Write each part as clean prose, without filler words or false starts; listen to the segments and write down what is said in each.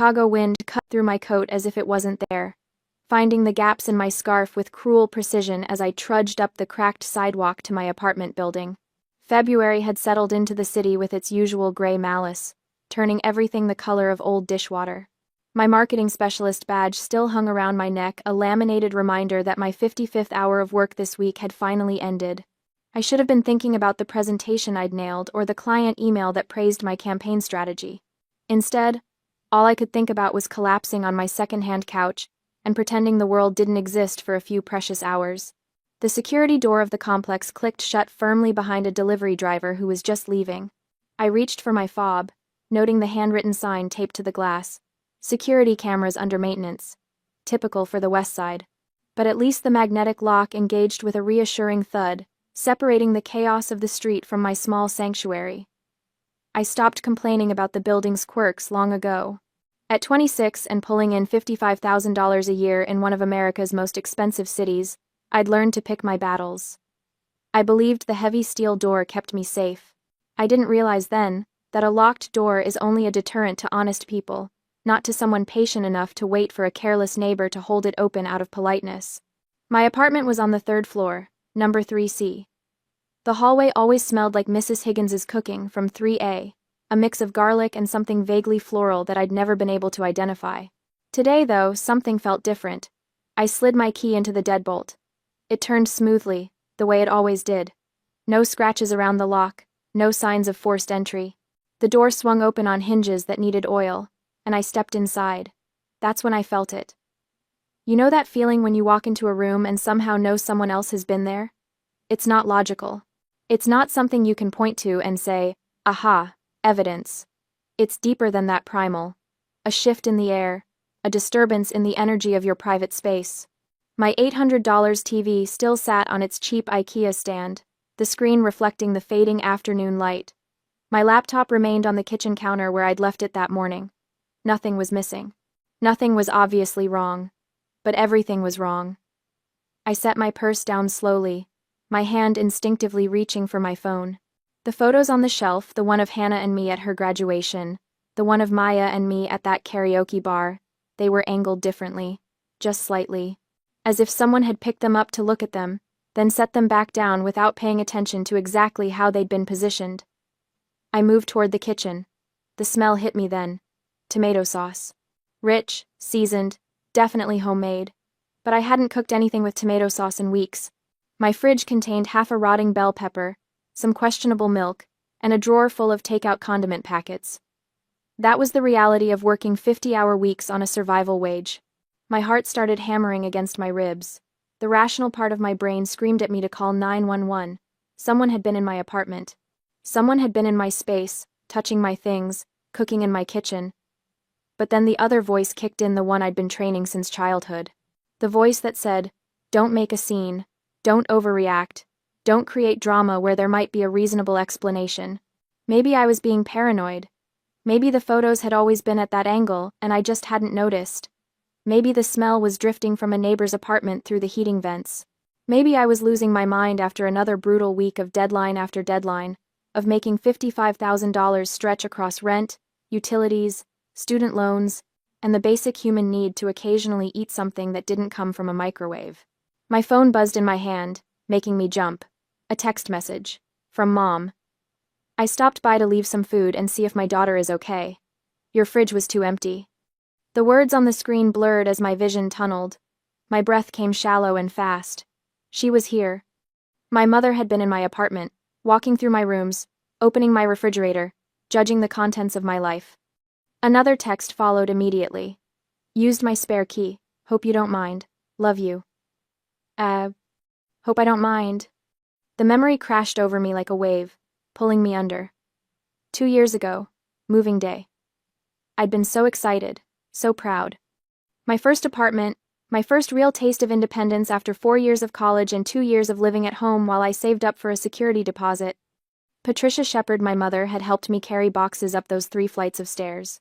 Chicago wind cut through my coat as if it wasn't there, finding the gaps in my scarf with cruel precision as I trudged up the cracked sidewalk to my apartment building. February had settled into the city with its usual gray malice, turning everything the color of old dishwater. My marketing specialist badge still hung around my neck, a laminated reminder that my 55th hour of work this week had finally ended. I should have been thinking about the presentation I'd nailed or the client email that praised my campaign strategy. Instead, all I could think about was collapsing on my second-hand couch and pretending the world didn't exist for a few precious hours. The security door of the complex clicked shut firmly behind a delivery driver who was just leaving. I reached for my fob, noting the handwritten sign taped to the glass. Security cameras under maintenance. Typical for the West Side. But at least the magnetic lock engaged with a reassuring thud, separating the chaos of the street from my small sanctuary. I stopped complaining about the building's quirks long ago. At 26 and pulling in $55,000 a year in one of America's most expensive cities, I'd learned to pick my battles. I believed the heavy steel door kept me safe. I didn't realize then that a locked door is only a deterrent to honest people, not to someone patient enough to wait for a careless neighbor to hold it open out of politeness. My apartment was on the 3rd floor, number 3C. The hallway always smelled like Mrs. Higgins's cooking from 3A, a mix of garlic and something vaguely floral that I'd never been able to identify. Today, though, something felt different. I slid my key into the deadbolt. It turned smoothly, the way it always did. No scratches around the lock, no signs of forced entry. The door swung open on hinges that needed oil, and I stepped inside. That's when I felt it. You know that feeling when you walk into a room and somehow know someone else has been there? It's not logical. It's not something you can point to and say, aha, evidence. It's deeper than that, primal. A shift in the air, a disturbance in the energy of your private space. My $800 TV still sat on its cheap IKEA stand, the screen reflecting the fading afternoon light. My laptop remained on the kitchen counter where I'd left it that morning. Nothing was missing. Nothing was obviously wrong. But everything was wrong. I set my purse down slowly, my hand instinctively reaching for my phone. The photos on the shelf, the one of Hannah and me at her graduation, the one of Maya and me at that karaoke bar, they were angled differently, just slightly, as if someone had picked them up to look at them, then set them back down without paying attention to exactly how they'd been positioned. I moved toward the kitchen. The smell hit me then. Tomato sauce. Rich, seasoned, definitely homemade. But I hadn't cooked anything with tomato sauce in weeks. My fridge contained half a rotting bell pepper, some questionable milk, and a drawer full of takeout condiment packets. That was the reality of working 50-hour weeks on a survival wage. My heart started hammering against my ribs. The rational part of my brain screamed at me to call 911. Someone had been in my apartment. Someone had been in my space, touching my things, cooking in my kitchen. But then the other voice kicked in, the one I'd been training since childhood. The voice that said, don't make a scene, don't overreact, don't create drama where there might be a reasonable explanation. Maybe I was being paranoid. Maybe the photos had always been at that angle and I just hadn't noticed. Maybe the smell was drifting from a neighbor's apartment through the heating vents. Maybe I was losing my mind after another brutal week of deadline after deadline, of making $55,000 stretch across rent, utilities, student loans, and the basic human need to occasionally eat something that didn't come from a microwave. My phone buzzed in my hand, making me jump. A text message. From Mom. I stopped by to leave some food and see if my daughter is okay. Your fridge was too empty. The words on the screen blurred as my vision tunneled. My breath came shallow and fast. She was here. My mother had been in my apartment, walking through my rooms, opening my refrigerator, judging the contents of my life. Another text followed immediately. Used my spare key. Hope you don't mind. Love you. Hope I don't mind. The memory crashed over me like a wave, pulling me under. 2 years ago, moving day. I'd been so excited, so proud. My first apartment, my first real taste of independence after 4 years of college and 2 years of living at home while I saved up for a security deposit. Patricia Shepard, my mother, had helped me carry boxes up those 3 flights of stairs.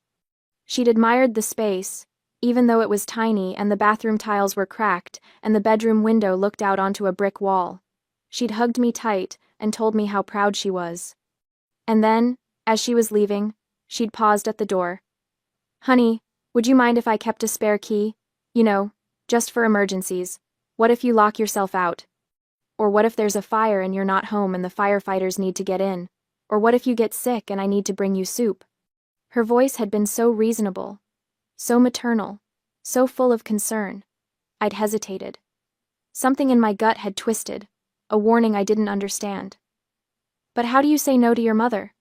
She'd admired the space, even though it was tiny and the bathroom tiles were cracked and the bedroom window looked out onto a brick wall. She'd hugged me tight and told me how proud she was. And then, as she was leaving, she'd paused at the door. Honey, Would you mind if I kept a spare key? You know, just for emergencies. What if you lock yourself out? Or what if there's a fire and you're not home and the firefighters need to get in? Or what if you get sick and I need to bring you soup? Her voice had been so reasonable, so maternal, so full of concern. I'd hesitated. Something in my gut had twisted, a warning I didn't understand. But how do you say no to your mother?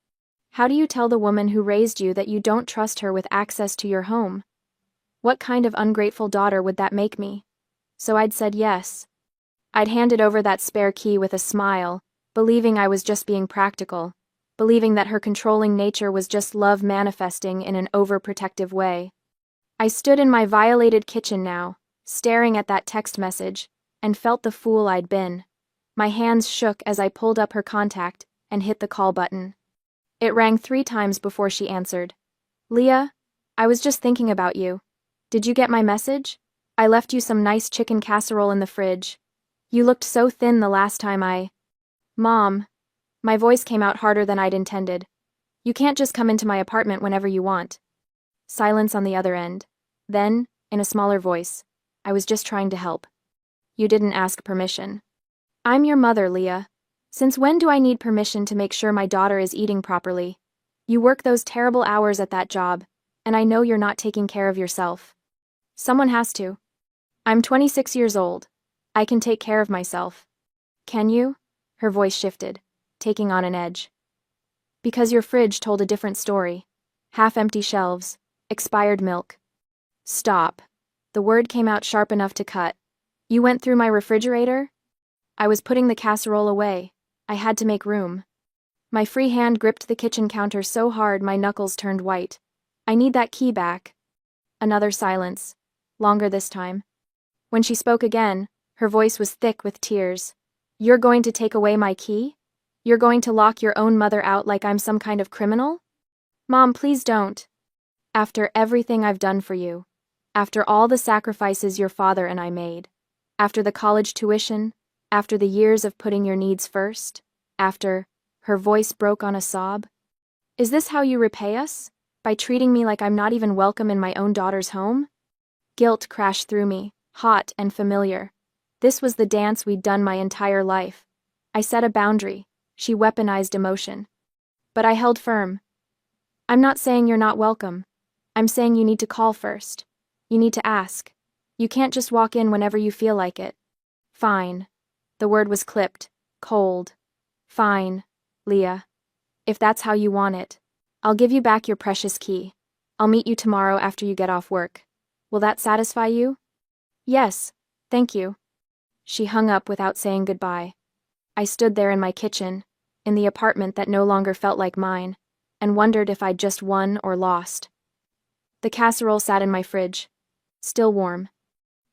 How do you tell the woman who raised you that you don't trust her with access to your home? What kind of ungrateful daughter would that make me? So I'd said yes. I'd handed over that spare key with a smile, believing I was just being practical, believing that her controlling nature was just love manifesting in an overprotective way. I stood in my violated kitchen now, staring at that text message, and felt the fool I'd been. My hands shook as I pulled up her contact and hit the call button. It rang 3 times before she answered. Leah, I was just thinking about you. Did you get my message? I left you some nice chicken casserole in the fridge. You looked so thin the last time Mom. My voice came out harder than I'd intended. You can't just come into my apartment whenever you want. Silence on the other end. Then, in a smaller voice, I was just trying to help. You didn't ask permission. I'm your mother, Leah. Since when do I need permission to make sure my daughter is eating properly? You work those terrible hours at that job, and I know you're not taking care of yourself. Someone has to. I'm 26 years old. I can take care of myself. Can you? Her voice shifted, taking on an edge. Because your fridge told a different story. Half-empty shelves, expired milk. Stop. The word came out sharp enough to cut. You went through my refrigerator? I was putting the casserole away. I had to make room. My free hand gripped the kitchen counter so hard my knuckles turned white. I need that key back. Another silence. Longer this time. When she spoke again, her voice was thick with tears. You're going to take away my key? You're going to lock your own mother out like I'm some kind of criminal? Mom, please don't. After everything I've done for you. After all the sacrifices your father and I made. After the college tuition. After the years of putting your needs first. After, her voice broke on a sob. Is this how you repay us? By treating me like I'm not even welcome in my own daughter's home? Guilt crashed through me, hot and familiar. This was the dance we'd done my entire life. I set a boundary. She weaponized emotion. But I held firm. I'm not saying you're not welcome. I'm saying you need to call first. You need to ask. You can't just walk in whenever you feel like it. Fine. The word was clipped, cold. Fine, Leah. If that's how you want it. I'll give you back your precious key. I'll meet you tomorrow after you get off work. Will that satisfy you? Yes, thank you. She hung up without saying goodbye. I stood there in my kitchen, in the apartment that no longer felt like mine, and wondered if I'd just won or lost. The casserole sat in my fridge, still warm.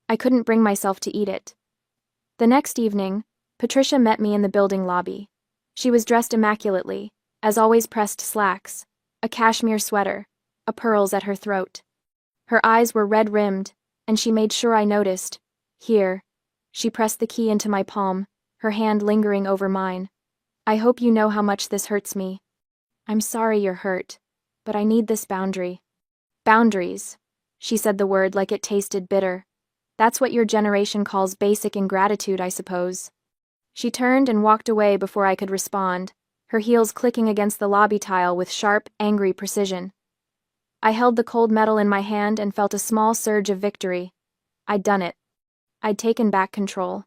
I couldn't bring myself to eat it. The next evening, Patricia met me in the building lobby. She was dressed immaculately, as always pressed slacks, a cashmere sweater, a pearls at her throat. Her eyes were red-rimmed, and she made sure I noticed. Here. She pressed the key into my palm, her hand lingering over mine. I hope you know how much this hurts me. I'm sorry you're hurt, but I need this boundary. Boundaries. She said the word like it tasted bitter. That's what your generation calls basic ingratitude, I suppose. She turned and walked away before I could respond, her heels clicking against the lobby tile with sharp, angry precision. I held the cold metal in my hand and felt a small surge of victory. I'd done it. I'd taken back control.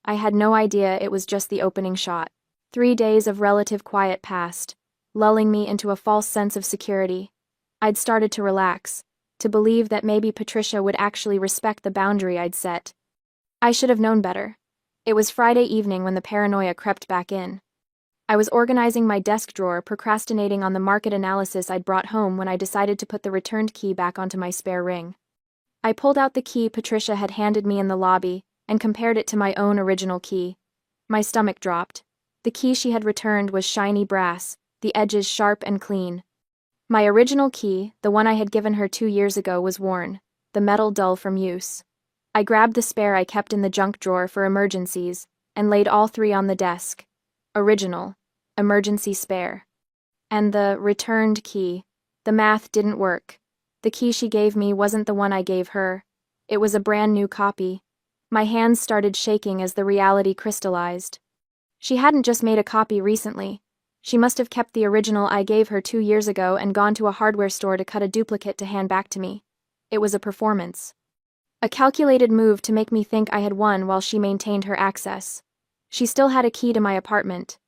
I had no idea it was just the opening shot. 3 days of relative quiet passed, lulling me into a false sense of security. I'd started to relax, to believe that maybe Patricia would actually respect the boundary I'd set. I should have known better. It was Friday evening when the paranoia crept back in. I was organizing my desk drawer, procrastinating on the market analysis I'd brought home when I decided to put the returned key back onto my spare ring. I pulled out the key Patricia had handed me in the lobby and compared it to my own original key. My stomach dropped. The key she had returned was shiny brass, the edges sharp and clean. My original key, the one I had given her 2 years ago, was worn, the metal dull from use. I grabbed the spare I kept in the junk drawer for emergencies and laid all 3 on the desk. Original, emergency spare. And the returned key. The math didn't work. The key she gave me wasn't the one I gave her. It was a brand new copy. My hands started shaking as the reality crystallized. She hadn't just made a copy recently. She must have kept the original I gave her 2 years ago and gone to a hardware store to cut a duplicate to hand back to me. It was a performance. A calculated move to make me think I had won while she maintained her access. She still had a key to my apartment.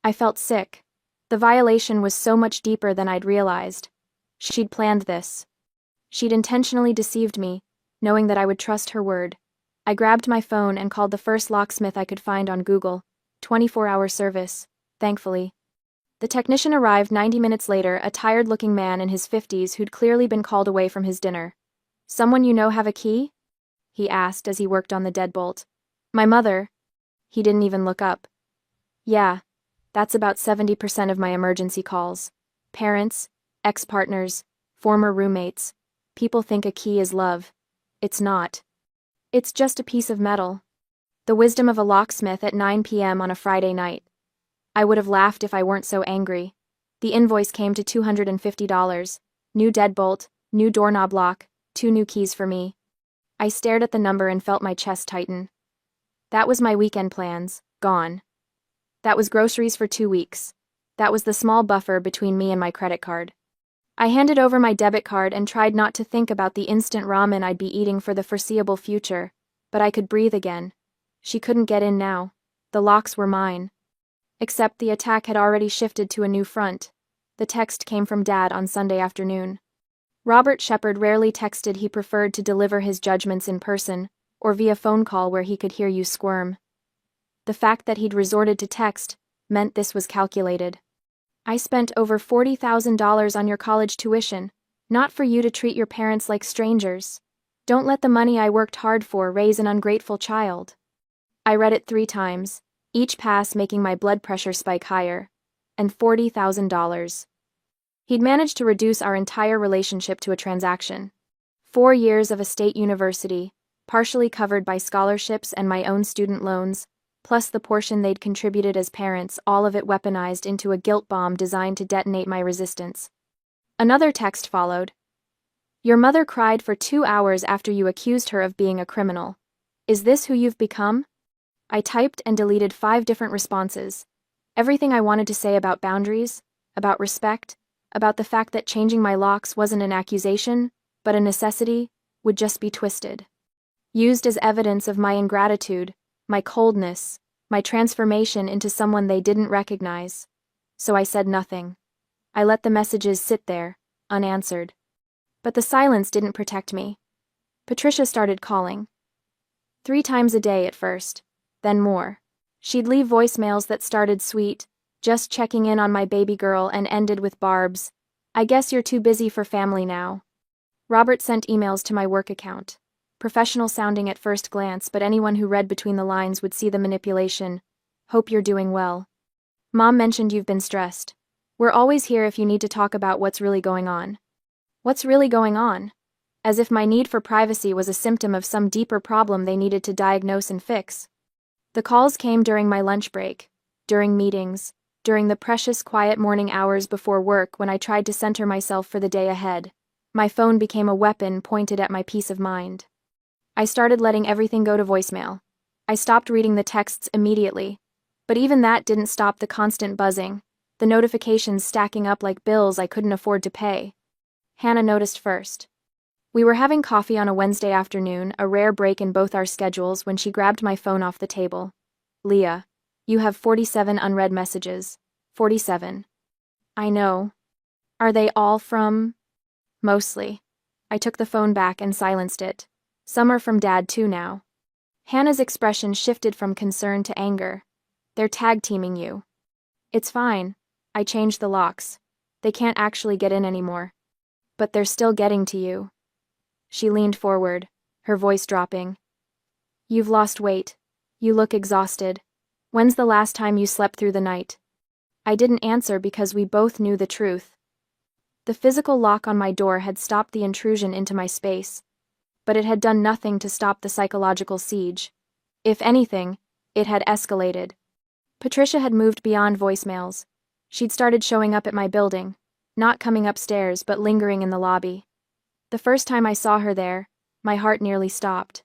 I felt sick. The violation was so much deeper than I'd realized. She'd planned this. She'd intentionally deceived me, knowing that I would trust her word. I grabbed my phone and called the first locksmith I could find on Google. 24-hour service, thankfully. The technician arrived 90 minutes later, a tired-looking man in his 50s who'd clearly been called away from his dinner. "Someone you know have a key?" he asked as he worked on the deadbolt. "My mother." He didn't even look up. "Yeah, that's about 70% of my emergency calls. Parents, ex-partners, former roommates. People think a key is love. It's not. It's just a piece of metal." The wisdom of a locksmith at 9 p.m. on a Friday night. I would have laughed if I weren't so angry. The invoice came to $250. New deadbolt, new doorknob lock, 2 new keys for me. I stared at the number and felt my chest tighten. That was my weekend plans, gone. That was groceries for 2 weeks. That was the small buffer between me and my credit card. I handed over my debit card and tried not to think about the instant ramen I'd be eating for the foreseeable future, but I could breathe again. She couldn't get in now. The locks were mine. Except the attack had already shifted to a new front. The text came from Dad on Sunday afternoon. Robert Shepard rarely texted. He preferred to deliver his judgments in person, or via phone call where he could hear you squirm. The fact that he'd resorted to text meant this was calculated. "I spent over $40,000 on your college tuition, not for you to treat your parents like strangers. Don't let the money I worked hard for raise an ungrateful child." I read it 3 times, each pass making my blood pressure spike higher. And $40,000. He'd managed to reduce our entire relationship to a transaction. 4 years of a state university, partially covered by scholarships and my own student loans, plus the portion they'd contributed as parents, all of it weaponized into a guilt bomb designed to detonate my resistance. Another text followed. "Your mother cried for 2 hours after you accused her of being a criminal. Is this who you've become?" I typed and deleted 5 different responses. Everything I wanted to say about boundaries, about respect, about the fact that changing my locks wasn't an accusation, but a necessity, would just be twisted. Used as evidence of my ingratitude, my coldness, my transformation into someone they didn't recognize. So I said nothing. I let the messages sit there, unanswered. But the silence didn't protect me. Patricia started calling. 3 times a day at first, then more. She'd leave voicemails that started sweet, "Just checking in on my baby girl," and ended with barbs, "I guess you're too busy for family now." Robert sent emails to my work account. Professional sounding at first glance, but anyone who read between the lines would see the manipulation. "Hope you're doing well. Mom mentioned you've been stressed. We're always here if you need to talk about what's really going on." What's really going on? As if my need for privacy was a symptom of some deeper problem they needed to diagnose and fix. The calls came during my lunch break, during meetings, during the precious quiet morning hours before work when I tried to center myself for the day ahead. My phone became a weapon pointed at my peace of mind. I started letting everything go to voicemail. I stopped reading the texts immediately, but even that didn't stop the constant buzzing, the notifications stacking up like bills I couldn't afford to pay. Hannah noticed first. We were having coffee on a Wednesday afternoon, a rare break in both our schedules, when she grabbed my phone off the table. "Leah, you have 47 unread messages. 47. "I know. Are they all from?" "Mostly." I took the phone back and silenced it. "Some are from Dad too now." Hannah's expression shifted from concern to anger. "They're tag-teaming you." "It's fine. I changed the locks. They can't actually get in anymore. But they're still getting to you." She leaned forward, her voice dropping. "You've lost weight. You look exhausted. When's the last time you slept through the night?" I didn't answer because we both knew the truth. The physical lock on my door had stopped the intrusion into my space, but it had done nothing to stop the psychological siege. If anything, it had escalated. Patricia had moved beyond voicemails. She'd started showing up at my building, not coming upstairs but lingering in the lobby. The first time I saw her there, my heart nearly stopped.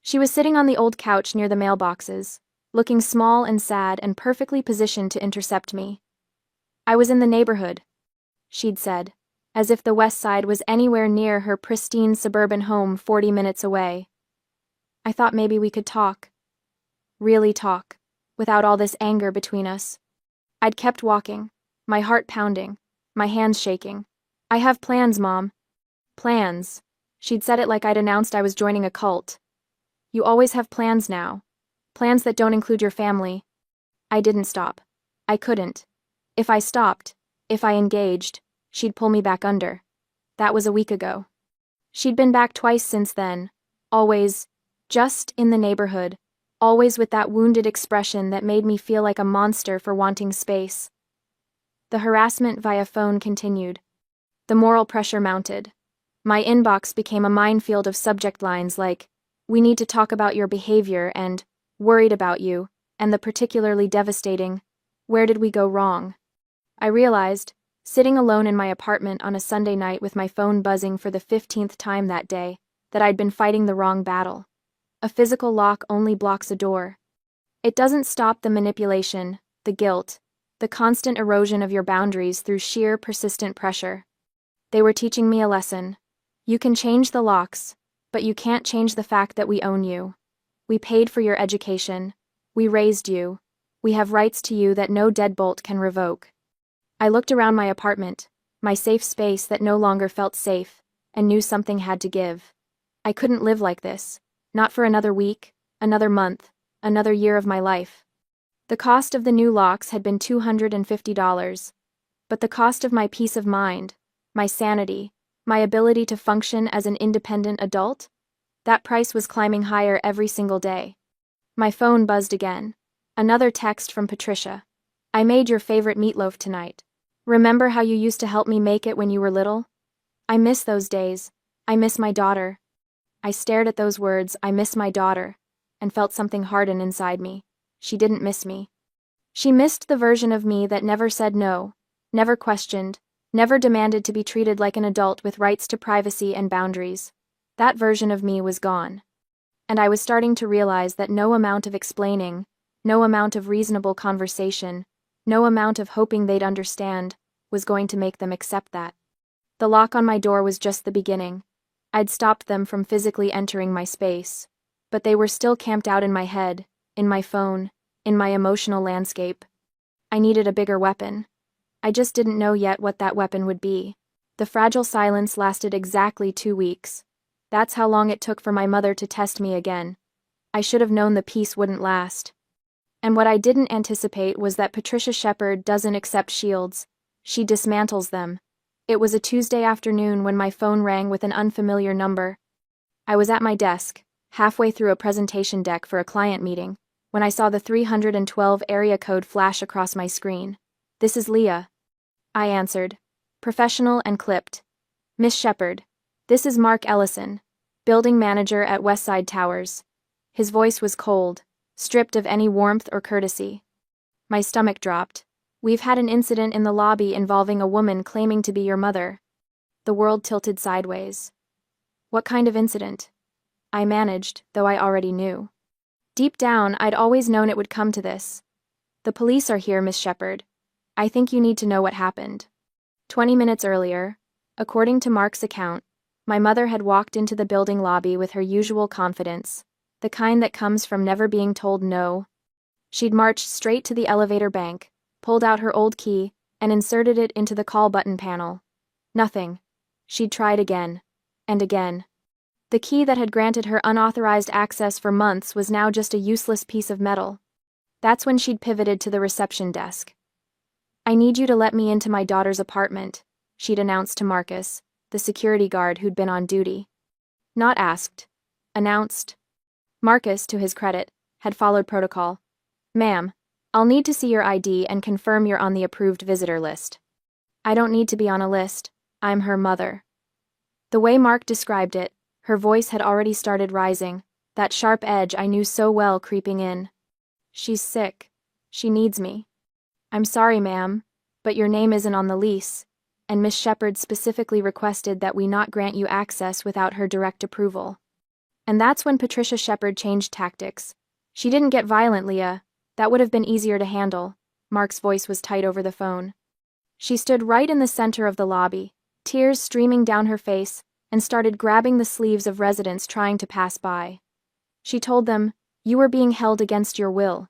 She was sitting on the old couch near the mailboxes, looking small and sad and perfectly positioned to intercept me. "I was in the neighborhood," she'd said, as if the West Side was anywhere near her pristine suburban home 40 minutes away. "I thought maybe we could talk. Really talk, without all this anger between us." I'd kept walking, my heart pounding, my hands shaking. "I have plans, Mom." "Plans?" She'd said it like I'd announced I was joining a cult. "You always have plans now. Plans that don't include your family." I didn't stop. I couldn't. If I stopped, if I engaged, she'd pull me back under. That was a week ago. She'd been back twice since then, always just in the neighborhood, always with that wounded expression that made me feel like a monster for wanting space. The harassment via phone continued. The moral pressure mounted. My inbox became a minefield of subject lines like, "We need to talk about your behavior," and "Worried about you," and the particularly devastating, "Where did we go wrong?" I realized, sitting alone in my apartment on a Sunday night with my phone buzzing for the 15th time that day, that I'd been fighting the wrong battle. A physical lock only blocks a door. It doesn't stop the manipulation, the guilt, the constant erosion of your boundaries through sheer persistent pressure. They were teaching me a lesson. You can change the locks, but you can't change the fact that we own you. We paid for your education. We raised you. We have rights to you that no deadbolt can revoke. I looked around my apartment, my safe space that no longer felt safe, and knew something had to give. I couldn't live like this, not for another week, another month, another year of my life. The cost of the new locks had been $250, but the cost of my peace of mind, my sanity, my ability to function as an independent adult, that price was climbing higher every single day. My phone buzzed again. Another text from Patricia. "I made your favorite meatloaf tonight. Remember how you used to help me make it when you were little? I miss those days. I miss my daughter." I stared at those words, "I miss my daughter," and felt something harden inside me. She didn't miss me. She missed the version of me that never said no, never questioned, never demanded to be treated like an adult with rights to privacy and boundaries. That version of me was gone. And I was starting to realize that no amount of explaining, no amount of reasonable conversation, no amount of hoping they'd understand, was going to make them accept that. The lock on my door was just the beginning. I'd stopped them from physically entering my space, but they were still camped out in my head, in my phone, in my emotional landscape. I needed a bigger weapon. I just didn't know yet what that weapon would be. The fragile silence lasted exactly 2 weeks. That's how long it took for my mother to test me again. I should have known the peace wouldn't last. And what I didn't anticipate was that Patricia Shepard doesn't accept shields. She dismantles them. It was a Tuesday afternoon when my phone rang with an unfamiliar number. I was at my desk, halfway through a presentation deck for a client meeting, when I saw the 312 area code flash across my screen. "This is Leah." I answered, professional and clipped. "Miss Shepard, this is Mark Ellison, building manager at Westside Towers." His voice was cold, stripped of any warmth or courtesy. My stomach dropped. "We've had an incident in the lobby involving a woman claiming to be your mother." The world tilted sideways. "What kind of incident?" I managed, though I already knew. Deep down, I'd always known it would come to this. "The police are here, Miss Shepard. I think you need to know what happened." 20 minutes earlier, according to Mark's account, my mother had walked into the building lobby with her usual confidence, the kind that comes from never being told no. She'd marched straight to the elevator bank, pulled out her old key, and inserted it into the call button panel. Nothing. She'd tried again, and again. The key that had granted her unauthorized access for months was now just a useless piece of metal. That's when she'd pivoted to the reception desk. "I need you to let me into my daughter's apartment," she'd announced to Marcus, the security guard who'd been on duty. Not asked. Announced. Marcus, to his credit, had followed protocol. "Ma'am, I'll need to see your ID and confirm you're on the approved visitor list." "I don't need to be on a list. I'm her mother." The way Mark described it, her voice had already started rising, that sharp edge I knew so well creeping in. "She's sick. She needs me." "I'm sorry, ma'am, but your name isn't on the lease. and Miss Shepherd specifically requested that we not grant you access without her direct approval. And that's when Patricia Shepherd changed tactics. She didn't get violent, Leah. That would have been easier to handle. Mark's voice was tight over the phone. She stood right in the center of the lobby, tears streaming down her face, and started grabbing the sleeves of residents trying to pass by. She told them, "You were being held against your will."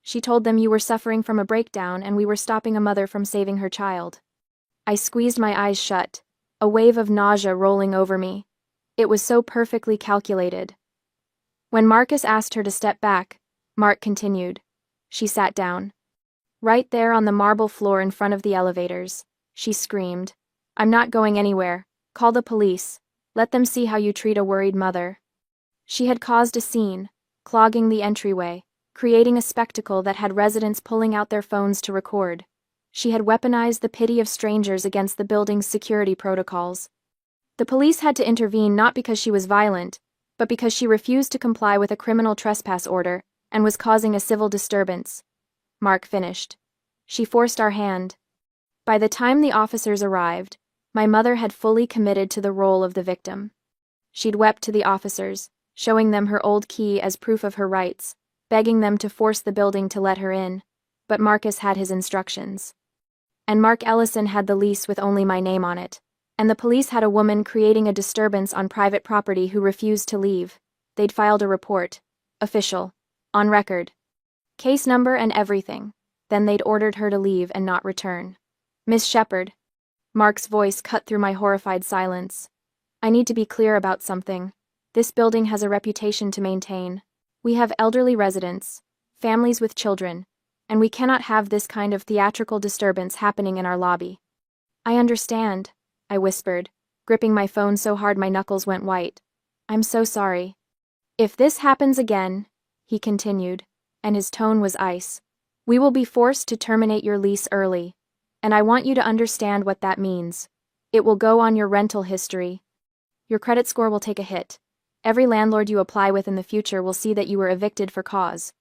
She told them you were suffering from a breakdown and we were stopping a mother from saving her child. I squeezed my eyes shut, a wave of nausea rolling over me. It was so perfectly calculated. When Marcus asked her to step back, Mark continued. She sat down. Right there on the marble floor in front of the elevators, she screamed, "I'm not going anywhere. Call the police. Let them see how you treat a worried mother." She had caused a scene, clogging the entryway, creating a spectacle that had residents pulling out their phones to record. She had weaponized the pity of strangers against the building's security protocols. The police had to intervene not because she was violent, but because she refused to comply with a criminal trespass order and was causing a civil disturbance. Mark finished. She forced our hand. By the time the officers arrived, my mother had fully committed to the role of the victim. She'd wept to the officers, showing them her old key as proof of her rights, begging them to force the building to let her in, but Marcus had his instructions. And Mark Ellison had the lease with only my name on it, and the police had a woman creating a disturbance on private property who refused to leave. They'd filed a report. Official. On record. Case number and everything. Then they'd ordered her to leave and not return. "Miss Shepherd." Mark's voice cut through my horrified silence. "I need to be clear about something. This building has a reputation to maintain. We have elderly residents, families with children, and we cannot have this kind of theatrical disturbance happening in our lobby." "I understand," I whispered, gripping my phone so hard my knuckles went white. "I'm so sorry." "If this happens again," he continued, and his tone was ice, "we will be forced to terminate your lease early, and I want you to understand what that means. It will go on your rental history. Your credit score will take a hit. Every landlord you apply with in the future will see that you were evicted for cause."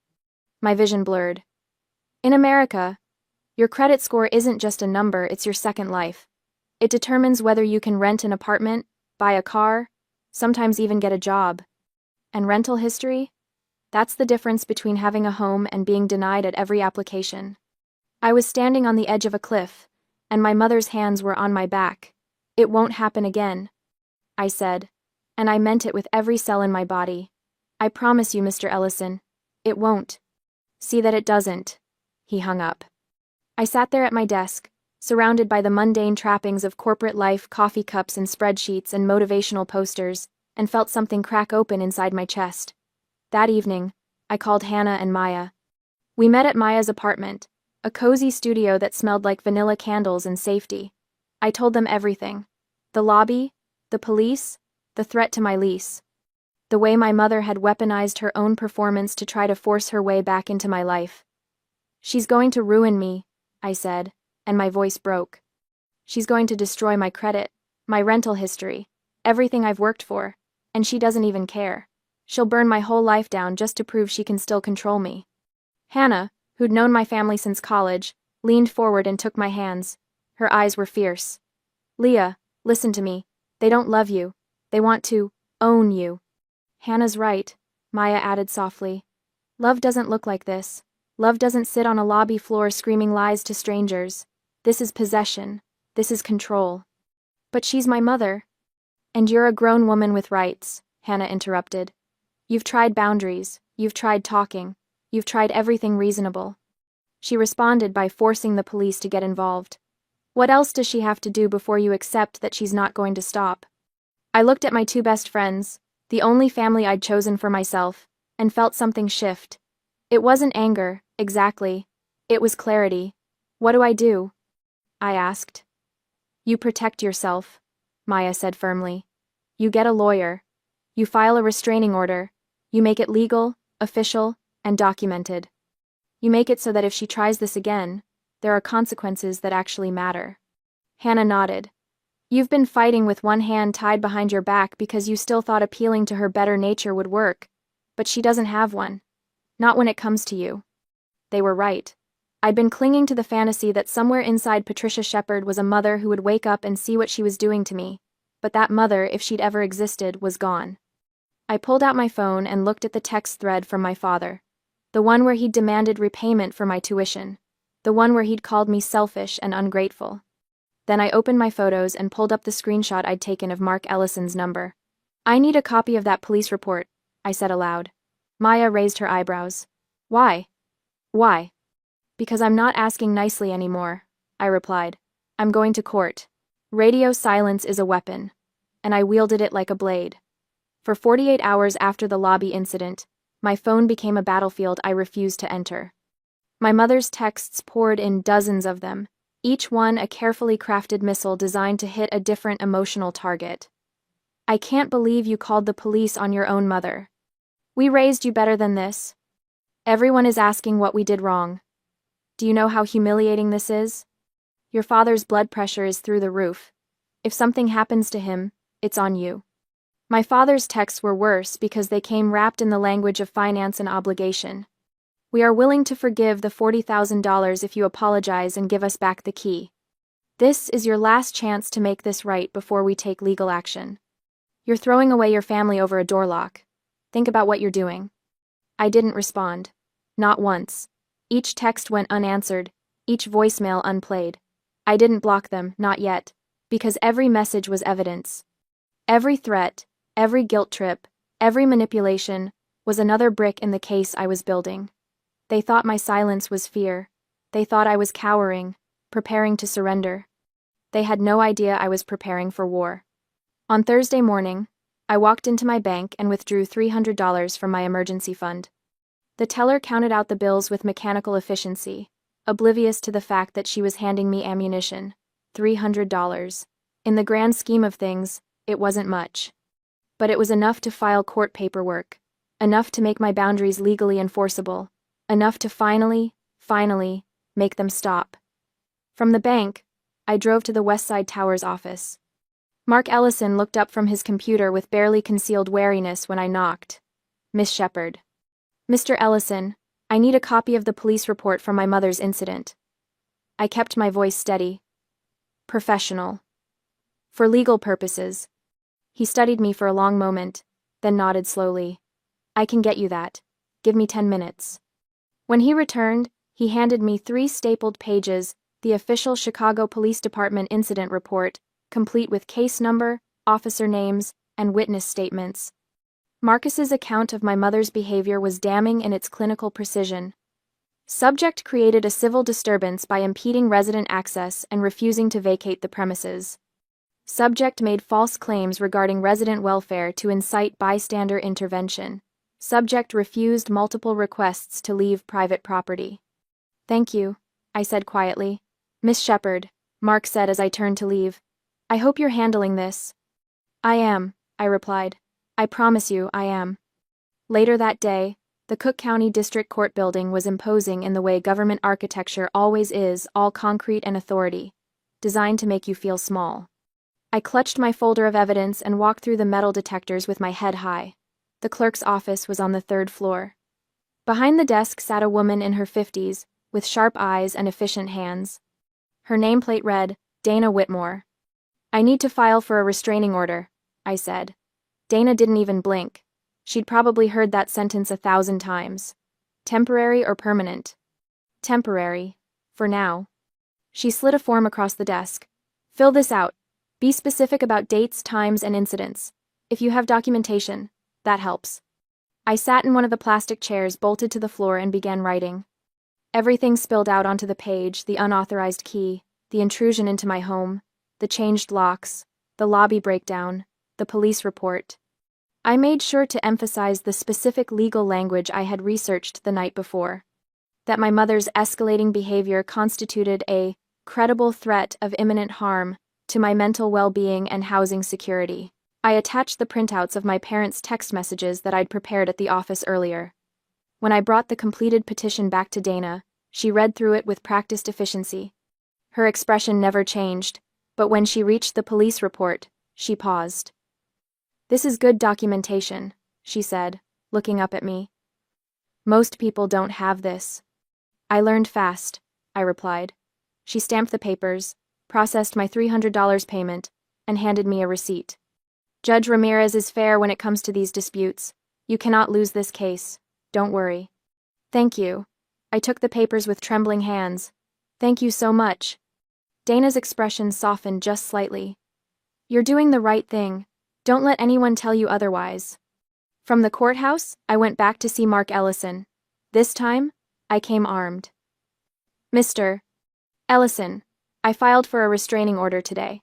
My vision blurred. "In America, your credit score isn't just a number, it's your second life. It determines whether you can rent an apartment, buy a car, sometimes even get a job. And rental history? That's the difference between having a home and being denied at every application." I was standing on the edge of a cliff, and my mother's hands were on my back. "It won't happen again," I said, and I meant it with every cell in my body. "I promise you, Mr. Ellison, it won't." "See that it doesn't." He hung up. I sat there at my desk, surrounded by the mundane trappings of corporate life, coffee cups and spreadsheets and motivational posters, and felt something crack open inside my chest. That evening, I called Hannah and Maya. We met at Maya's apartment, a cozy studio that smelled like vanilla candles and safety. I told them everything. The lobby, the police, the threat to my lease. The way my mother had weaponized her own performance to try to force her way back into my life. "She's going to ruin me," I said, and my voice broke. "She's going to destroy my credit, my rental history, everything I've worked for, and she doesn't even care. She'll burn my whole life down just to prove she can still control me." Hannah, who'd known my family since college, leaned forward and took my hands. Her eyes were fierce. "Leah, listen to me. They don't love you. They want to own you." "Hannah's right," Maya added softly. "Love doesn't look like this. Love doesn't sit on a lobby floor screaming lies to strangers. This is possession. This is control." "But she's my mother." "And you're a grown woman with rights," Hannah interrupted. "You've tried boundaries. You've tried talking. You've tried everything reasonable." She responded by forcing the police to get involved. "What else does she have to do before you accept that she's not going to stop?" I looked at my two best friends, the only family I'd chosen for myself, and felt something shift. It wasn't anger, exactly. It was clarity. "What do I do?" I asked. "You protect yourself," Maya said firmly. "You get a lawyer. You file a restraining order. You make it legal, official, and documented. You make it so that if she tries this again, there are consequences that actually matter." Hannah nodded. "You've been fighting with one hand tied behind your back because you still thought appealing to her better nature would work, but she doesn't have one. Not when it comes to you." They were right. I'd been clinging to the fantasy that somewhere inside Patricia Shepard was a mother who would wake up and see what she was doing to me, but that mother, if she'd ever existed, was gone. I pulled out my phone and looked at the text thread from my father. The one where he'd demanded repayment for my tuition. The one where he'd called me selfish and ungrateful. Then I opened my photos and pulled up the screenshot I'd taken of Mark Ellison's number. "I need a copy of that police report," I said aloud. Maya raised her eyebrows. "Why?" "Why?" "Because I'm not asking nicely anymore," I replied. "I'm going to court. Radio silence is a weapon. And I wielded it like a blade. For 48 hours after the lobby incident, my phone became a battlefield I refused to enter. My mother's texts poured in, dozens of them, each one a carefully crafted missile designed to hit a different emotional target. "I can't believe you called the police on your own mother. We raised you better than this. Everyone is asking what we did wrong. Do you know how humiliating this is? Your father's blood pressure is through the roof. If something happens to him, it's on you." My father's texts were worse because they came wrapped in the language of finance and obligation. "We are willing to forgive the $40,000 if you apologize and give us back the key. This is your last chance to make this right before we take legal action. You're throwing away your family over a door lock. Think about what you're doing." I didn't respond. Not once. Each text went unanswered, each voicemail unplayed. I didn't block them, not yet, because every message was evidence. Every threat, every guilt trip, every manipulation was another brick in the case I was building. They thought my silence was fear. They thought I was cowering, preparing to surrender. They had no idea I was preparing for war. On Thursday morning, I walked into my bank and withdrew $300 from my emergency fund. The teller counted out the bills with mechanical efficiency, oblivious to the fact that she was handing me ammunition. $300. In the grand scheme of things, it wasn't much. But it was enough to file court paperwork, enough to make my boundaries legally enforceable, enough to finally make them stop. From the bank, I drove to the Westside Towers office. Mark Ellison looked up from his computer with barely concealed wariness when I knocked. "Miss Shepard." "Mr. Ellison, I need a copy of the police report from my mother's incident." I kept my voice steady. "Professional. For legal purposes." He studied me for a long moment, then nodded slowly. "I can get you that. Give me 10 minutes. When he returned, he handed me 3 stapled pages, the official Chicago Police Department incident report, complete with case number, officer names, and witness statements. Marcus's account of my mother's behavior was damning in its clinical precision. Subject created a civil disturbance by impeding resident access and refusing to vacate the premises. Subject made false claims regarding resident welfare to incite bystander intervention. Subject refused multiple requests to leave private property. "Thank you," I said quietly. "Miss Shepard," Mark said as I turned to leave. "I hope you're handling this." "I am," I replied. "I promise you, I am." Later that day, the Cook County District Court building was imposing in the way government architecture always is, all concrete and authority, designed to make you feel small. I clutched my folder of evidence and walked through the metal detectors with my head high. The clerk's office was on the 3rd floor. Behind the desk sat a woman in her 50s, with sharp eyes and efficient hands. Her nameplate read, Dana Whitmore. "I need to file for a restraining order," I said. Dana didn't even blink. She'd probably heard that sentence 1,000 times. "Temporary or permanent?" "Temporary. For now." She slid a form across the desk. "Fill this out. Be specific about dates, times, and incidents. If you have documentation, that helps." I sat in one of the plastic chairs bolted to the floor and began writing. Everything spilled out onto the page: the unauthorized key, the intrusion into my home, the changed locks, the lobby breakdown, the police report. I made sure to emphasize the specific legal language I had researched the night before. That my mother's escalating behavior constituted a credible threat of imminent harm to my mental well-being and housing security. I attached the printouts of my parents' text messages that I'd prepared at the office earlier. When I brought the completed petition back to Dana, she read through it with practiced efficiency. Her expression never changed, but when she reached the police report, she paused. "This is good documentation," she said, looking up at me. "Most people don't have this." I learned fast. I replied. She stamped the papers, processed my $300 payment, and handed me a receipt. Judge Ramirez is fair when it comes to these disputes. You cannot lose this case. Don't worry. Thank you. I took the papers with trembling hands. Thank you so much. Dana's expression softened just slightly. You're doing the right thing. Don't let anyone tell you otherwise. From the courthouse, I went back to see Mark Ellison. This time, I came armed. Mr. Ellison, I filed for a restraining order today.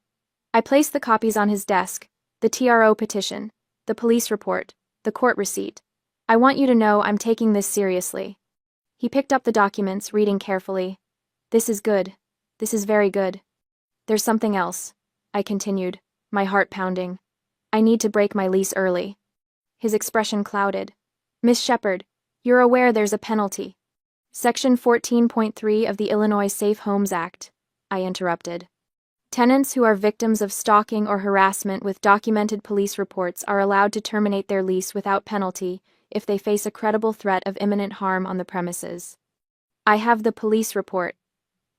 I placed the copies on his desk, the TRO petition, the police report, the court receipt. I want you to know I'm taking this seriously. He picked up the documents, reading carefully. This is good. This is very good. There's something else, I continued, my heart pounding. I need to break my lease early. His expression clouded. Miss Shepherd, you're aware there's a penalty. Section 14.3 of the Illinois Safe Homes Act, I interrupted. Tenants who are victims of stalking or harassment with documented police reports are allowed to terminate their lease without penalty if they face a credible threat of imminent harm on the premises. I have the police report.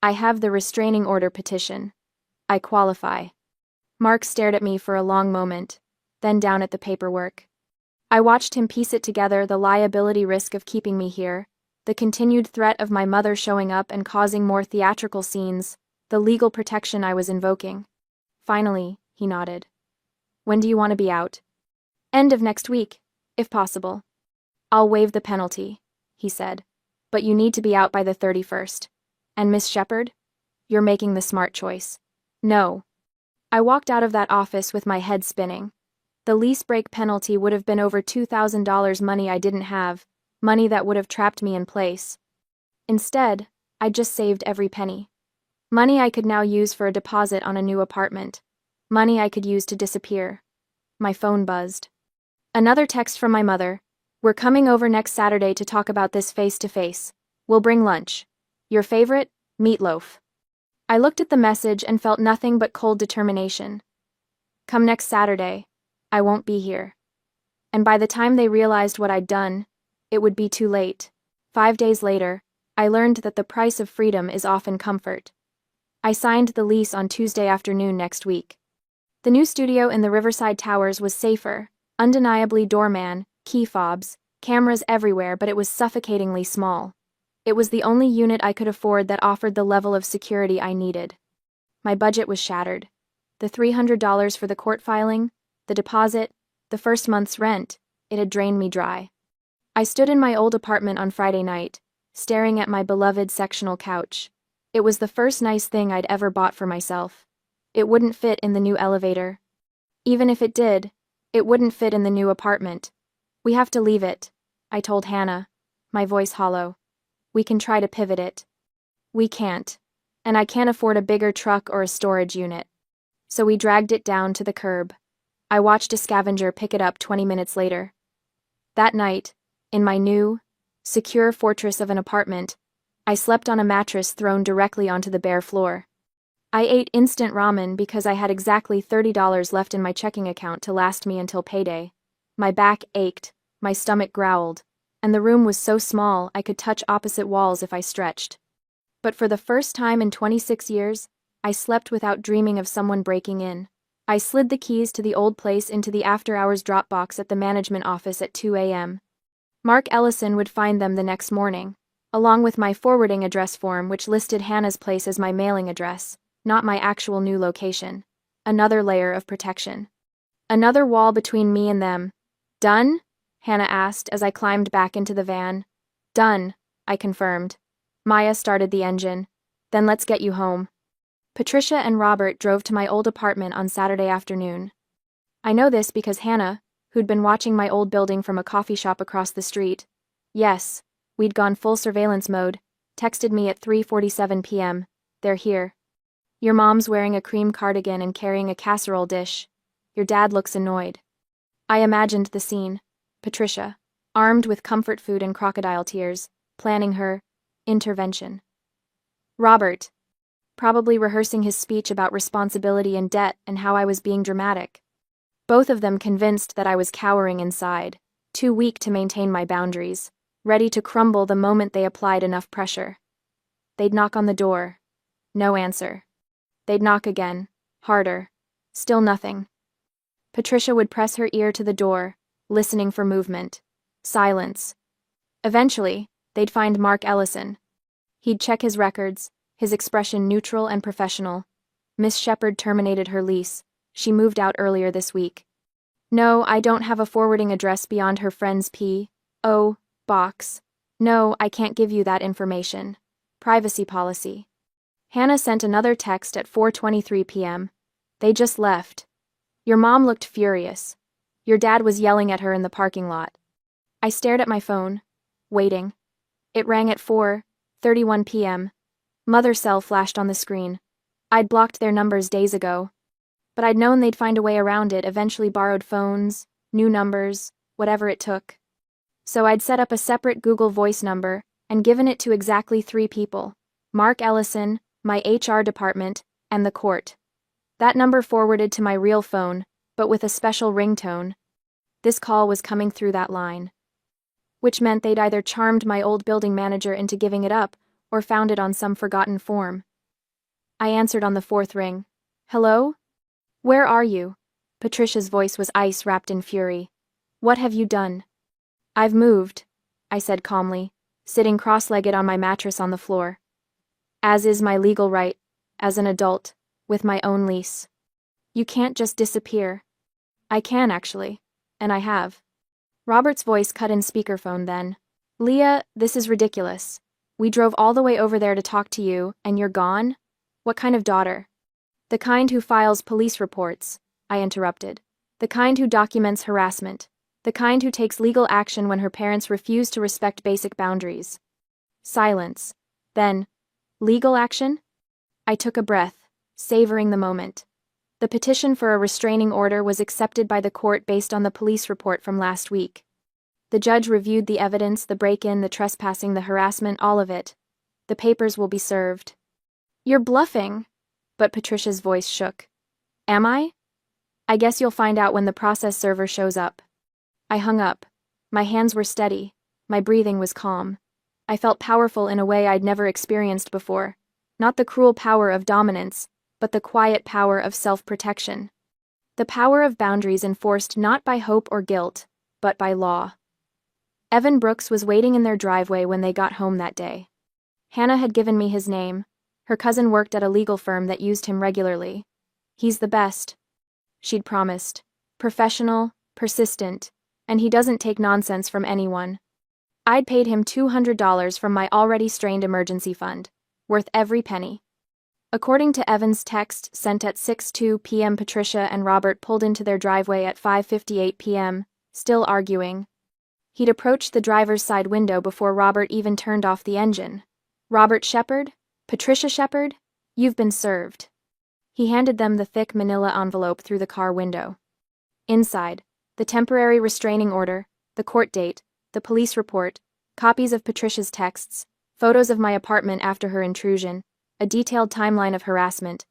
I have the restraining order petition. I qualify. Mark stared at me for a long moment, then down at the paperwork. I watched him piece it together, the liability risk of keeping me here, the continued threat of my mother showing up and causing more theatrical scenes, the legal protection I was invoking. Finally, he nodded. When do you want to be out? End of next week, if possible. I'll waive the penalty, he said, but you need to be out by the 31st. And Miss Shepherd? You're making the smart choice. No. I walked out of that office with my head spinning. The lease break penalty would have been over $2,000 money I didn't have, money that would have trapped me in place. Instead, I just saved every penny. Money I could now use for a deposit on a new apartment. Money I could use to disappear. My phone buzzed. Another text from my mother. We're coming over next Saturday to talk about this face-to-face. We'll bring lunch. Your favorite? Meatloaf. I looked at the message and felt nothing but cold determination. Come next Saturday. I won't be here. And by the time they realized what I'd done, it would be too late. 5 days later, I learned that the price of freedom is often comfort. I signed the lease on Tuesday afternoon next week. The new studio in the Riverside Towers was safer, undeniably doorman, key fobs, cameras everywhere, but it was suffocatingly small. It was the only unit I could afford that offered the level of security I needed. My budget was shattered. The $300 for the court filing, the deposit, the first month's rent, it had drained me dry. I stood in my old apartment on Friday night, staring at my beloved sectional couch. It was the first nice thing I'd ever bought for myself. It wouldn't fit in the new elevator. Even if it did, it wouldn't fit in the new apartment. We have to leave it, I told Hannah, my voice hollow. We can try to pivot it. We can't, and I can't afford a bigger truck or a storage unit. So we dragged it down to the curb. I watched a scavenger pick it up 20 minutes later. That night, in my new, secure fortress of an apartment, I slept on a mattress thrown directly onto the bare floor. I ate instant ramen because I had exactly $30 left in my checking account to last me until payday. My back ached, my stomach growled, and the room was so small I could touch opposite walls if I stretched. But for the first time in 26 years, I slept without dreaming of someone breaking in. I slid the keys to the old place into the after-hours drop box at the management office at 2 a.m. Mark Ellison would find them the next morning, along with my forwarding address form which listed Hannah's place as my mailing address, not my actual new location. Another layer of protection. Another wall between me and them. Done? Hannah asked as I climbed back into the van. Done, I confirmed. Maya started the engine. Then let's get you home. Patricia and Robert drove to my old apartment on Saturday afternoon. I know this because Hannah, who'd been watching my old building from a coffee shop across the street, yes, we'd gone full surveillance mode, texted me at 3:47 p.m. They're here. Your mom's wearing a cream cardigan and carrying a casserole dish. Your dad looks annoyed. I imagined the scene. Patricia, armed with comfort food and crocodile tears, planning her intervention. Robert, probably rehearsing his speech about responsibility and debt and how I was being dramatic. Both of them convinced that I was cowering inside, too weak to maintain my boundaries, ready to crumble the moment they applied enough pressure. They'd knock on the door. No answer. They'd knock again. Harder. Still nothing. Patricia would press her ear to the door, listening for movement. Silence. Eventually, they'd find Mark Ellison. He'd check his records, his expression neutral and professional. Miss Shepherd terminated her lease. She moved out earlier this week. No, I don't have a forwarding address beyond her friend's P.O. box. No, I can't give you that information. Privacy policy. Hannah sent another text at 4:23 p.m. They just left. Your mom looked furious. Your dad was yelling at her in the parking lot. I stared at my phone, waiting. It rang at 4:31 p.m. Mother's cell flashed on the screen. I'd blocked their numbers days ago. But I'd known they'd find a way around it, eventually borrowed phones, new numbers, whatever it took. So I'd set up a separate Google Voice number and given it to exactly 3 people: Mark Ellison, my HR department, and the court. That number forwarded to my real phone, but with a special ringtone. This call was coming through that line. Which meant they'd either charmed my old building manager into giving it up or found it on some forgotten form. I answered on the 4th ring. Hello? Where are you? Patricia's voice was ice wrapped in fury. What have you done? I've moved, I said calmly, sitting cross-legged on my mattress on the floor. As is my legal right, as an adult, with my own lease. You can't just disappear. I can, actually, and I have. Robert's voice cut in speakerphone then. Leah, this is ridiculous. We drove all the way over there to talk to you, and you're gone? What kind of daughter? The kind who files police reports, I interrupted. The kind who documents harassment. The kind who takes legal action when her parents refuse to respect basic boundaries. Silence. Then, legal action? I took a breath, savoring the moment. The petition for a restraining order was accepted by the court based on the police report from last week. The judge reviewed the evidence, the break-in, the trespassing, the harassment, all of it. The papers will be served. You're bluffing. But Patricia's voice shook. Am I? I guess you'll find out when the process server shows up. I hung up. My hands were steady. My breathing was calm. I felt powerful in a way I'd never experienced before. Not the cruel power of dominance, but the quiet power of self-protection. The power of boundaries enforced not by hope or guilt, but by law. Evan Brooks was waiting in their driveway when they got home that day. Hannah had given me his name. Her cousin worked at a legal firm that used him regularly. He's the best, she'd promised. Professional, persistent, and he doesn't take nonsense from anyone. I'd paid him $200 from my already strained emergency fund, worth every penny. According to Evan's text sent at 6:02 p.m., Patricia and Robert pulled into their driveway at 5:58 p.m., still arguing. He'd approached the driver's side window before Robert even turned off the engine. Robert Shepherd? Patricia Shepherd? You've been served. He handed them the thick manila envelope through the car window. Inside, the temporary restraining order, the court date, the police report, copies of Patricia's texts, photos of my apartment after her intrusion, a detailed timeline of harassment.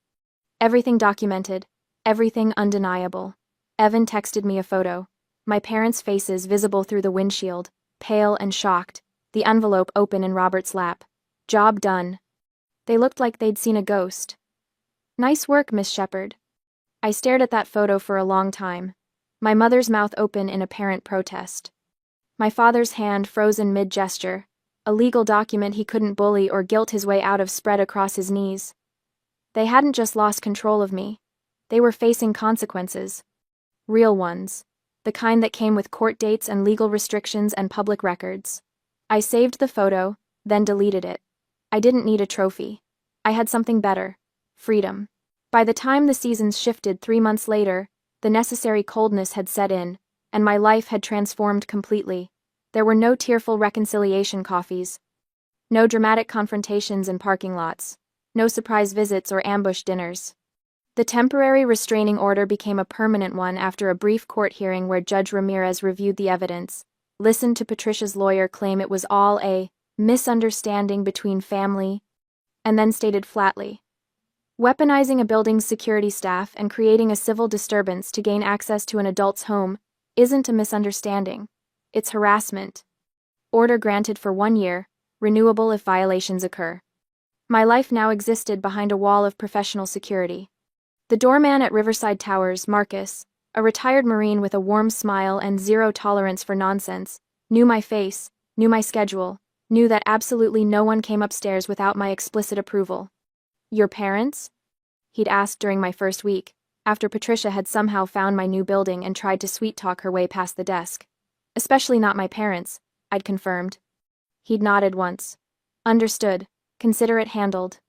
Everything documented, everything undeniable. Evan texted me a photo. My parents' faces visible through the windshield, pale and shocked, the envelope open in Robert's lap. Job done. They looked like they'd seen a ghost. Nice work, Miss Shepherd. I stared at that photo for a long time, my mother's mouth open in apparent protest. My father's hand frozen mid-gesture, a legal document he couldn't bully or guilt his way out of spread across his knees. They hadn't just lost control of me. They were facing consequences. Real ones. The kind that came with court dates and legal restrictions and public records. I saved the photo, then deleted it. I didn't need a trophy. I had something better. Freedom. By the time the seasons shifted 3 months later, the necessary coldness had set in, and my life had transformed completely. There were no tearful reconciliation coffees. No dramatic confrontations in parking lots. No surprise visits or ambush dinners. The temporary restraining order became a permanent one after a brief court hearing where Judge Ramirez reviewed the evidence, listened to Patricia's lawyer claim it was all a misunderstanding between family, and then stated flatly, weaponizing a building's security staff and creating a civil disturbance to gain access to an adult's home isn't a misunderstanding. It's harassment. Order granted for 1 year, renewable if violations occur. My life now existed behind a wall of professional security. The doorman at Riverside Towers, Marcus, a retired Marine with a warm smile and zero tolerance for nonsense, knew my face, knew my schedule, knew that absolutely no one came upstairs without my explicit approval. "Your parents?" he'd asked during my first week, after Patricia had somehow found my new building and tried to sweet-talk her way past the desk. "Especially not my parents," I'd confirmed. He'd nodded once. "Understood. Consider it handled."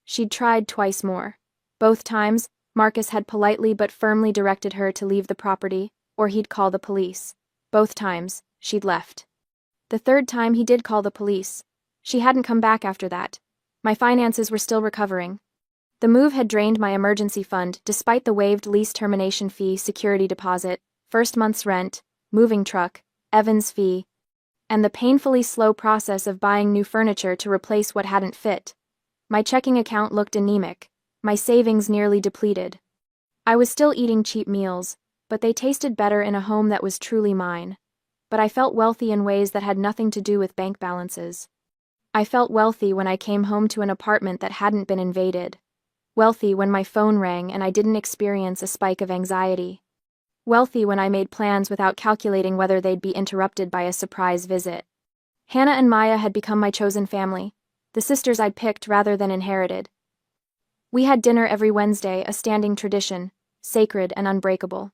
She'd tried twice more. Both times, Marcus had politely but firmly directed her to leave the property, or he'd call the police. Both times, she'd left. The third time he did call the police. She hadn't come back after that. My finances were still recovering. The move had drained my emergency fund despite the waived lease termination fee, security deposit, first month's rent, moving truck, Evans fee, and the painfully slow process of buying new furniture to replace what hadn't fit. My checking account looked anemic, my savings nearly depleted. I was still eating cheap meals, but they tasted better in a home that was truly mine. But I felt wealthy in ways that had nothing to do with bank balances. I felt wealthy when I came home to an apartment that hadn't been invaded. Wealthy when my phone rang and I didn't experience a spike of anxiety. Wealthy when I made plans without calculating whether they'd be interrupted by a surprise visit. Hannah and Maya had become my chosen family, the sisters I'd picked rather than inherited. We had dinner every Wednesday, a standing tradition, sacred and unbreakable.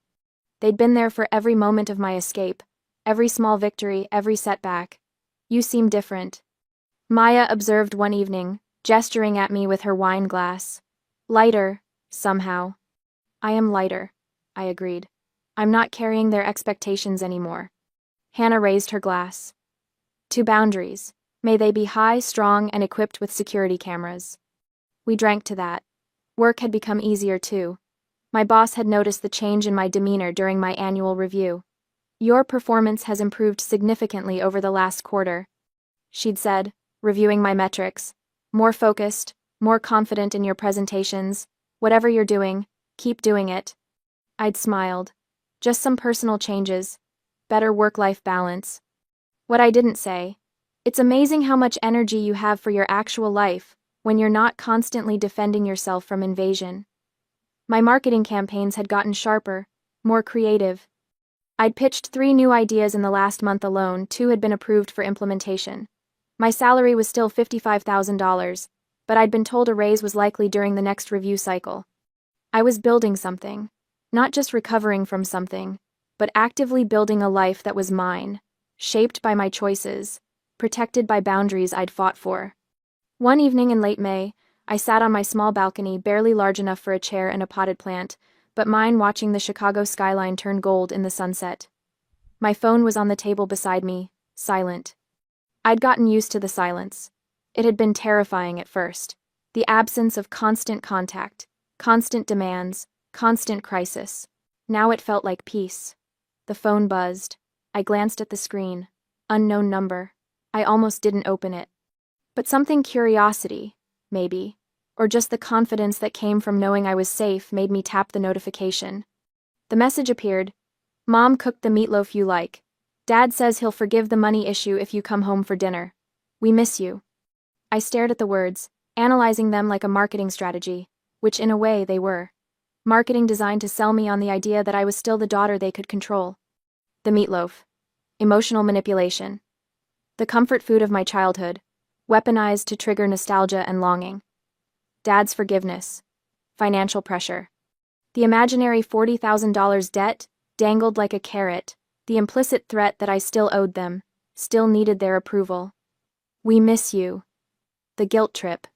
They'd been there for every moment of my escape, every small victory, every setback. "You seem different," Maya observed one evening, gesturing at me with her wine glass. "Lighter, somehow." "I am lighter," I agreed. "I'm not carrying their expectations anymore." Hannah raised her glass. "To boundaries. May they be high, strong, and equipped with security cameras." We drank to that. Work had become easier too. My boss had noticed the change in my demeanor during my annual review. "Your performance has improved significantly over the last quarter," she'd said, reviewing my metrics. "More focused, more confident in your presentations. Whatever you're doing, keep doing it." I'd smiled. Just some personal changes. Better work-life balance. What I didn't say: "It's amazing how much energy you have for your actual life when you're not constantly defending yourself from invasion." My marketing campaigns had gotten sharper, more creative. I'd pitched 3 new ideas in the last month alone, 2 had been approved for implementation. My salary was still $55,000, but I'd been told a raise was likely during the next review cycle. I was building something, not just recovering from something, but actively building a life that was mine, shaped by my choices, protected by boundaries I'd fought for. One evening in late May, I sat on my small balcony, barely large enough for a chair and a potted plant, but mine, watching the Chicago skyline turn gold in the sunset. My phone was on the table beside me, silent. I'd gotten used to the silence. It had been terrifying at first. The absence of constant contact, constant demands, constant crisis. Now it felt like peace. The phone buzzed. I glanced at the screen. Unknown number. I almost didn't open it. But something, curiosity, maybe, or just the confidence that came from knowing I was safe, made me tap the notification. The message appeared: "Mom cooked the meatloaf you like. Dad says he'll forgive the money issue if you come home for dinner. We miss you." I stared at the words, analyzing them like a marketing strategy, which in a way they were. Marketing designed to sell me on the idea that I was still the daughter they could control. The meatloaf. Emotional manipulation. The comfort food of my childhood, weaponized to trigger nostalgia and longing. Dad's forgiveness. Financial pressure. The imaginary $40,000 debt dangled like a carrot, the implicit threat that I still owed them, still needed their approval. We miss you. The guilt trip.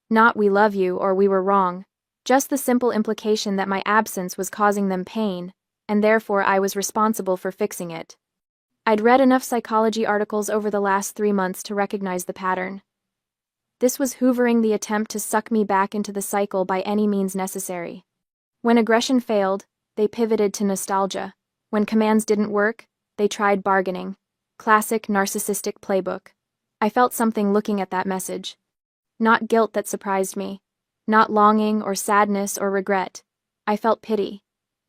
Not we love you or we were wrong, just the simple implication that my absence was causing them pain, and therefore I was responsible for fixing it. I'd read enough psychology articles over the last 3 months to recognize the pattern. This was hoovering, the attempt to suck me back into the cycle by any means necessary. When aggression failed, they pivoted to nostalgia. When commands didn't work, they tried bargaining. Classic narcissistic playbook. I felt something looking at that message. Not guilt that surprised me. Not longing or sadness or regret. I felt pity.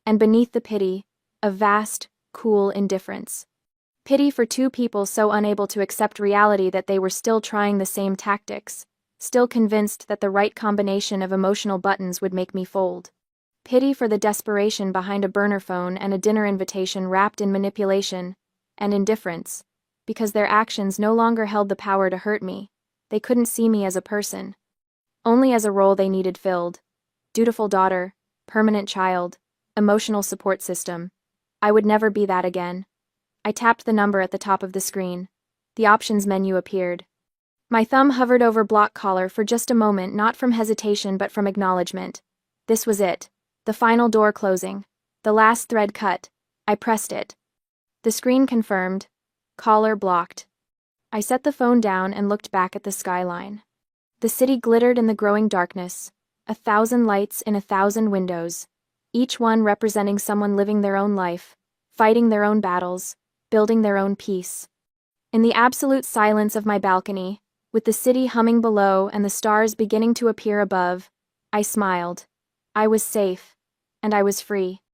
And beneath the pity, a vast, cool indifference. Pity for 2 people so unable to accept reality that they were still trying the same tactics, still convinced that the right combination of emotional buttons would make me fold. Pity for the desperation behind a burner phone and a dinner invitation wrapped in manipulation and indifference, because their actions no longer held the power to hurt me. They couldn't see me as a person, only as a role they needed filled. Dutiful daughter, permanent child, emotional support system. I would never be that again. I tapped the number at the top of the screen. The options menu appeared. My thumb hovered over block caller for just a moment, not from hesitation but from acknowledgement. This was it. The final door closing. The last thread cut. I pressed it. The screen confirmed. Caller blocked. I set the phone down and looked back at the skyline. The city glittered in the growing darkness. 1,000 lights in 1,000 windows, each one representing someone living their own life, fighting their own battles, building their own peace. In the absolute silence of my balcony, with the city humming below and the stars beginning to appear above, I smiled. I was safe, and I was free.